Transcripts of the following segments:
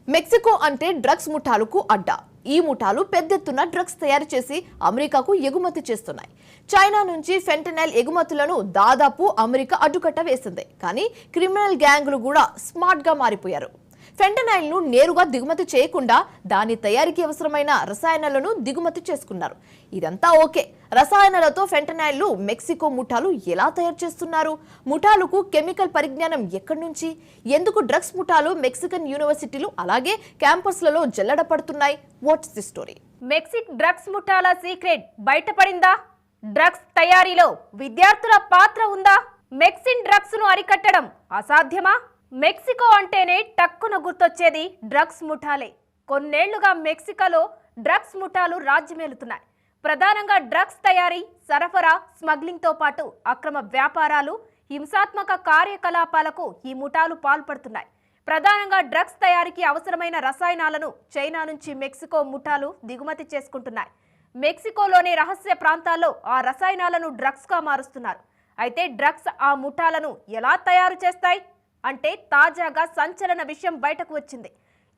Mexico అంటే drugs ముఠాలకు అడ్డా. ఈ ముఠాలు పెద్దెత్తున డ్రగ్స్ తయారు చేసి అమెరికాకు ఎగుమతి చేస్తున్నాయి. చైనా నుంచి ఫెంటనైల్ ఎగుమతులను దాదాపు అమెరికా అడ్డుకట్ట వేసింది. కానీ క్రిమినల్ గ్యాంగులు కూడా స్మార్ట్ గా మారిపోయారు. ఫెంటనైల్ ను నేరుగా దిగుమతి చేయకుండా దాని తయారీకి అవసరమైన రసాయనాలను దిగుమతి చేసుకున్నారు. ఇదంతా ఓకే. రసాయనాలతో ఫెంటనైల్ ను మెక్సికో ముఠాలు ఎలా తయారు చేస్తున్నారు? ముఠాలకు కెమికల్ పరిజ్ఞానం ఎక్కడి నుంచి? ఎందుకు డ్రగ్స్ ముఠాలు మెక్సికన్ యూనివర్సిటీలు అలాగే క్యాంపస్లలో జల్లెడ పడుతున్నాయి? What's the story? Mexico drugs ముఠాల సీక్రెట్ బయటపడిందా? డ్రగ్స్ తయారీలో విద్యార్థుల పాత్ర ఉందా? మెక్సిన్ డ్రగ్స్ ను అరికట్టడం అసాధ్యమా? మెక్సికో అంటేనే టక్కున గుర్తొచ్చేది డ్రగ్స్ ముఠాలే. కొన్నేళ్లుగా మెక్సికోలో డ్రగ్స్ ముఠాలు రాజ్యమేలుతున్నాయి. ప్రధానంగా డ్రగ్స్ తయారీ, సరఫరా, స్మగ్లింగ్తో పాటు అక్రమ వ్యాపారాలు, హింసాత్మక కార్యకలాపాలకు ఈ ముఠాలు పాల్పడుతున్నాయి. ప్రధానంగా డ్రగ్స్ తయారీకి అవసరమైన రసాయనాలను చైనా నుంచి మెక్సికో ముఠాలు దిగుమతి చేసుకుంటున్నాయి. మెక్సికోలోని రహస్య ప్రాంతాల్లో ఆ రసాయనాలను డ్రగ్స్గా మారుస్తున్నారు. అయితే డ్రగ్స్ ఆ ముఠాలను ఎలా తయారు చేస్తాయి అంటే తాజాగా సంచలన విషయం బయటకు వచ్చింది.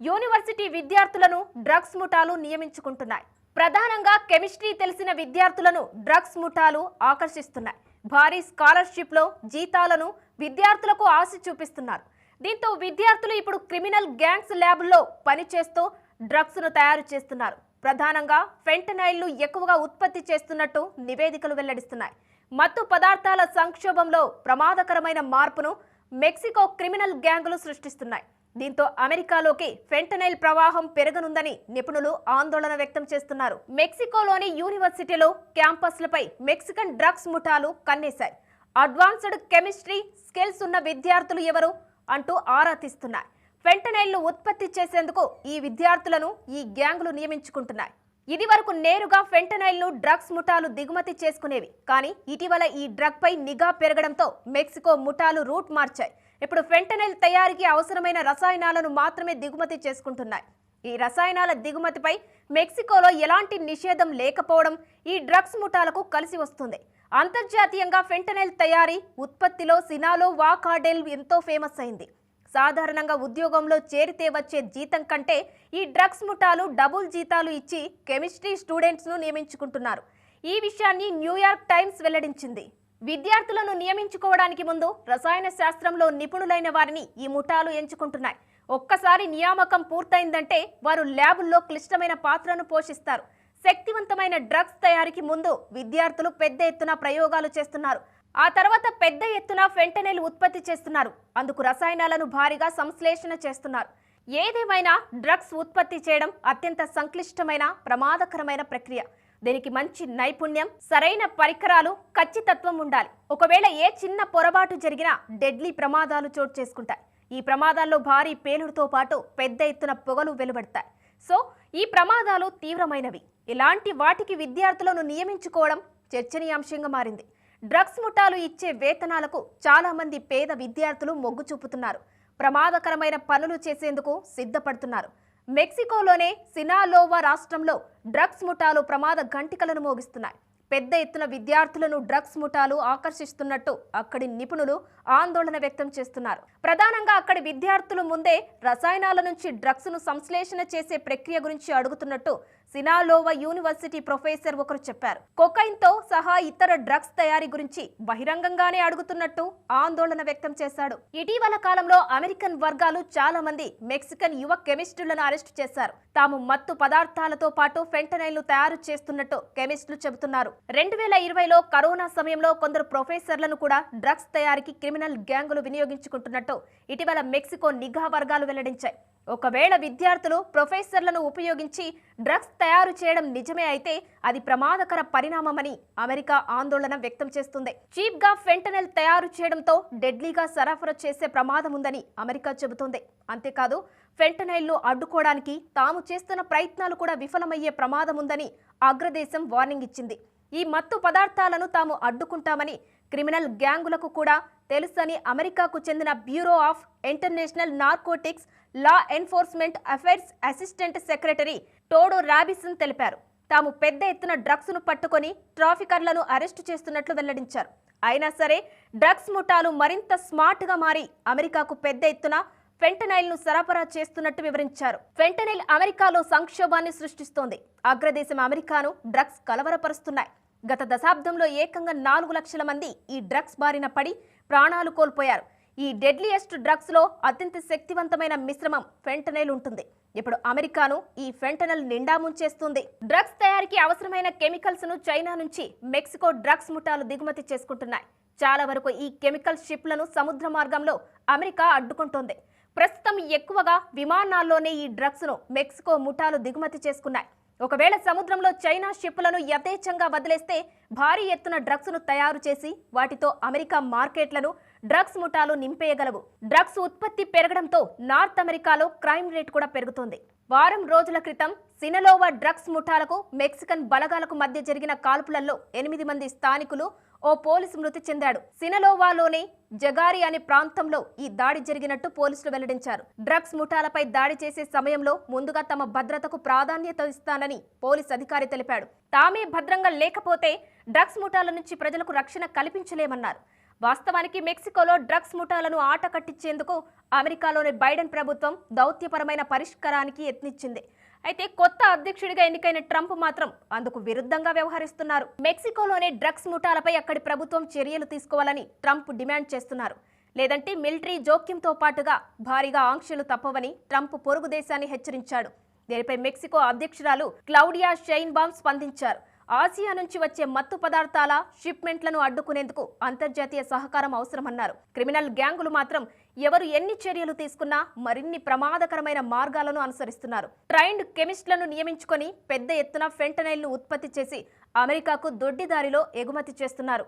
యూనివర్సిటీ విద్యార్థులను డ్రగ్స్ ముఠాలు నియమించుకుంటున్నాయి. ప్రధానంగా కెమిస్ట్రీ తెలిసిన విద్యార్థులను డ్రగ్స్ ముఠాలు ఆకర్షిస్తున్నాయి. భారీ స్కాలర్షిప్లో జీతాలను విద్యార్థులకు ఆశ చూపిస్తున్నారు. దీంతో విద్యార్థులు ఇప్పుడు క్రిమినల్ గ్యాంగ్స్ ల్యాబ్ల్లో పనిచేస్తూ డ్రగ్స్ ను తయారు చేస్తున్నారు. ప్రధానంగా ఫెంటనైల్ ను ఎక్కువగా ఉత్పత్తి చేస్తున్నట్టు నివేదికలు వెల్లడిస్తున్నాయి. మత్తు పదార్థాల సంక్షోభంలో ప్రమాదకరమైన మార్పును మెక్సికో క్రిమినల్ గ్యాంగులు సృష్టిస్తున్నాయి. దీంతో అమెరికాలోకి ఫెంటనైల్ ప్రవాహం పెరగనుందని నిపుణులు ఆందోళన వ్యక్తం చేస్తున్నారు. మెక్సికోలోని యూనివర్సిటీలో క్యాంపస్లపై మెక్సికన్ డ్రగ్స్ ముఠాలు కన్నేశాయి. అడ్వాన్స్డ్ కెమిస్ట్రీ స్కిల్స్ ఉన్న విద్యార్థులు ఎవరు అంటూ ఆరా తీస్తున్నాయి. ఫెంటనైల్ ను ఉత్పత్తి చేసేందుకు ఈ విద్యార్థులను ఈ గ్యాంగులు నియమించుకుంటున్నాయి. ఇది వరకు నేరుగా ఫెంటనైల్ ను డ్రగ్స్ ముఠాలు దిగుమతి చేసుకునేవి. కానీ ఇటీవల ఈ డ్రగ్ పై నిఘా పెరగడంతో మెక్సికో ముఠాలు రూట్ మార్చాయి. ఇప్పుడు ఫెంటనైల్ తయారీకి అవసరమైన రసాయనాలను మాత్రమే దిగుమతి చేసుకుంటున్నాయి. ఈ రసాయనాల దిగుమతిపై మెక్సికోలో ఎలాంటి నిషేధం లేకపోవడం ఈ డ్రగ్స్ ముఠాలకు కలిసి వస్తుంది. అంతర్జాతీయంగా ఫెంటనైల్ తయారీ, ఉత్పత్తిలో సినాలోవా కార్డెల్ ఎంతో ఫేమస్ అయింది. సాధారణంగా ఉద్యోగంలో చేరితే వచ్చే జీతం కంటే ఈ డ్రగ్స్ ముఠాలు డబుల్ జీతాలు ఇచ్చి కెమిస్ట్రీ స్టూడెంట్స్ ను నియమించుకుంటున్నారు. ఈ విషయాన్ని న్యూయార్క్ టైమ్స్ వెల్లడించింది. విద్యార్థులను నియమించుకోవడానికి ముందు రసాయన శాస్త్రంలో నిపుణులైన వారిని ఈ ముఠాలు ఎంచుకుంటున్నాయి. ఒక్కసారి నియామకం పూర్తయిందంటే వారు ల్యాబుల్లో క్లిష్టమైన పాత్రను పోషిస్తారు. శక్తివంతమైన డ్రగ్స్ తయారీకి ముందు విద్యార్థులు పెద్ద ఎత్తున ప్రయోగాలు చేస్తున్నారు. ఆ తర్వాత పెద్ద ఎత్తున ఫెంటనైల్ ఉత్పత్తి చేస్తున్నారు. అందుకు రసాయనాలను భారీగా సంశ్లేషణ చేస్తున్నారు. ఏదేమైనా డ్రగ్స్ ఉత్పత్తి చేయడం అత్యంత సంక్లిష్టమైన, ప్రమాదకరమైన ప్రక్రియ. దీనికి మంచి నైపుణ్యం, సరైన పరికరాలు, ఖచ్చితత్వం ఉండాలి. ఒకవేళ ఏ చిన్న పొరపాటు జరిగినా డెడ్లీ ప్రమాదాలు చోటు చేసుకుంటాయి. ఈ ప్రమాదాల్లో భారీ పేలుడుతో పాటు పెద్ద ఎత్తున పొగలు వెలువడతాయి. సో ఈ ప్రమాదాలు తీవ్రమైనవి. ఇలాంటి వాటికి విద్యార్థులను నియమించుకోవడం చర్చనీయాంశంగా మారింది. డ్రగ్స్ ముఠాలు ఇచ్చే వేతనాలకు చాలా మంది పేద విద్యార్థులు మొగ్గు చూపుతున్నారు. ప్రమాదకరమైన పనులు చేసేందుకు సిద్ధపడుతున్నారు. మెక్సికోలోనే సినాలోవా రాష్ట్రంలో డ్రగ్స్ ముఠాలు ప్రమాద ఘంటికలను మోగిస్తున్నాయి. పెద్ద ఎత్తున విద్యార్థులను డ్రగ్స్ ముఠాలు ఆకర్షిస్తున్నట్టు అక్కడి నిపుణులు ఆందోళన వ్యక్తం చేస్తున్నారు. ప్రధానంగా అక్కడి విద్యార్థులు ముందే రసాయనాల నుంచి డ్రగ్స్ ను సంశ్లేషణ చేసే ప్రక్రియ గురించి అడుగుతున్నట్టు సినాలోవా యూనివర్సిటీ ప్రొఫెసర్ ఒకరు చెప్పారు. కొకైన్ తో సహా ఇతర డ్రగ్స్ తయారీ గురించి బహిరంగంగానే అడుగుతున్నట్టు ఆందోళన వ్యక్తం చేశాడు. ఇటీవల కాలంలో అమెరికన్ వర్గాలు చాలా మంది మెక్సికన్ యువ కెమిస్టులను అరెస్టు చేశారు. తాము మత్తు పదార్థాలతో పాటు ఫెంటనైల్ ను తయారు చేస్తున్నట్టు కెమిస్టులు చెబుతున్నారు. 2020లో కరోనా సమయంలో కొందరు ప్రొఫెసర్లను కూడా డ్రగ్స్ తయారీకి క్రిమినల్ గ్యాంగులు వినియోగించుకుంటున్నట్టు ఇటీవల మెక్సికో నిఘా వర్గాలు వెల్లడించాయి. ఒకవేళ విద్యార్థులు ప్రొఫెసర్లను ఉపయోగించి డ్రగ్స్ తయారు చేయడం నిజమే అయితే అది ప్రమాదకర పరిణామమని అమెరికా ఆందోళన వ్యక్తం చేస్తుంది. చీప్ గా ఫెంటనైల్ తయారు చేయడంతో డెడ్లీగా సరఫరా చేసే ప్రమాదం ఉందని అమెరికా చెబుతోంది. అంతేకాదు ఫెంటనైల్ ను అడ్డుకోవడానికి తాము చేస్తున్న ప్రయత్నాలు కూడా విఫలమయ్యే ప్రమాదం ఉందని అగ్రదేశం వార్నింగ్ ఇచ్చింది. ఈ మత్తు పదార్థాలను తాము అడ్డుకుంటామని క్రిమినల్ గ్యాంగులకు కూడా తెలుసని అమెరికాకు చెందిన bureau of international narcotics law enforcement affairs assistant secretary Todd Robinson తెలిపారు. తాము పెద్ద ఎత్తున డ్రగ్స్ ను పట్టుకొని ట్రాఫికర్లను అరెస్టు చేస్తున్నట్లు వెల్లడించారు. అయినా సరే డ్రగ్స్ ముఠాలు మరింత స్మార్ట్ గా మారి అమెరికాకు పెద్ద ఎత్తున ఫెంటనైల్ ను సరఫరా చేస్తున్నట్టు వివరించారు. ఫెంటనైల్ అమెరికాలో సంక్షోభాన్ని సృష్టిస్తోంది. అగ్రదేశం అమెరికాను డ్రగ్స్ కలవరపరుస్తున్నాయి. గత దశాబ్దంలో ఏకంగా 4 లక్షల మంది ఈ డ్రగ్స్ బారిన పడి ప్రాణాలు కోల్పోయారు. ఈ డెడ్లియెస్ట్ డ్రగ్స్ లో అత్యంత శక్తివంతమైన మిశ్రమం ఫెంటనైల్ ఉంటుంది. ఇప్పుడు అమెరికాను ఈ ఫెంటనల్ నిండా ముంచేస్తుంది. డ్రగ్స్ తయారీకి అవసరమైన కెమికల్స్ ను చైనా నుంచి మెక్సికో డ్రగ్స్ ముఠాలు దిగుమతి చేసుకుంటున్నాయి. చాలా వరకు ఈ కెమికల్ షిప్లను సముద్ర మార్గంలో అమెరికా అడ్డుకుంటోంది. ప్రస్తుతం ఎక్కువగా విమానాల్లోనే ఈ డ్రగ్స్ ను మెక్సికో ముఠాలు దిగుమతి చేసుకున్నాయి. ఒకవేళ సముద్రంలో చైనా షిప్లను యథేచ్ఛంగా వదిలేస్తే భారీ ఎత్తున డ్రగ్స్ ను తయారు చేసి వాటితో అమెరికా మార్కెట్లను డ్రగ్స్ ముఠాలు నింపేయగలవు. డ్రగ్స్ ఉత్పత్తి పెరగడంతో నార్త్ అమెరికాలో క్రైమ్ రేట్ కూడా పెరుగుతోంది. వారం రోజుల క్రితం సినలోవా డ్రగ్స్ ముఠాలకు మెక్సికన్ బలగాలకు మధ్య జరిగిన కాల్పులలో 8 మంది స్థానికులు, ఓ పోలీసు మృతి చెందాడు. సినలోవాలోని జగారి అనే ప్రాంతంలో ఈ దాడి జరిగినట్టు పోలీసులు వెల్లడించారు. డ్రగ్స్ ముఠాలపై దాడి చేసే సమయంలో ముందుగా తమ భద్రతకు ప్రాధాన్యత ఇస్తానని పోలీసు అధికారి తెలిపాడు. తామే భద్రంగా లేకపోతే డ్రగ్స్ ముఠాల నుంచి ప్రజలకు రక్షణ కల్పించలేమన్నారు. వాస్తవానికి మెక్సికోలో డ్రగ్స్ ముఠాలను ఆట కట్టించేందుకు అమెరికాలోని బైడెన్ ప్రభుత్వం దౌత్యపరమైన పరిష్కారానికి యత్నించింది. అయితే కొత్త అధ్యక్షుడిగా ఎన్నికైన ట్రంప్ మాత్రం అందుకు విరుద్ధంగా వ్యవహరిస్తున్నారు. మెక్సికోలోని డ్రగ్స్ ముఠాలపై అక్కడి ప్రభుత్వం చర్యలు తీసుకోవాలని ట్రంప్ డిమాండ్ చేస్తున్నారు. లేదంటే మిలిటరీ జోక్యంతో పాటుగా భారీగా ఆంక్షలు తప్పవని ట్రంప్ పొరుగు దేశాన్ని హెచ్చరించాడు. దీనిపై మెక్సికో అధ్యక్షురాలు క్లౌడియా షెయిన్బామ్ స్పందించారు. ఆసియా నుంచి వచ్చే మత్తు పదార్థాల షిప్మెంట్లను అడ్డుకునేందుకు అంతర్జాతీయ సహకారం అవసరమన్నారు. క్రిమినల్ గ్యాంగులు మాత్రం ఎవరు ఎన్ని చర్యలు తీసుకున్నా మరిన్ని ప్రమాదకరమైన మార్గాలను అనుసరిస్తున్నారు. ట్రైన్డ్ కెమిస్ట్లను నియమించుకొని పెద్ద ఎత్తున ఫెంటనైల్ ను ఉత్పత్తి చేసి అమెరికాకు దొడ్డిదారిలో ఎగుమతి చేస్తున్నారు.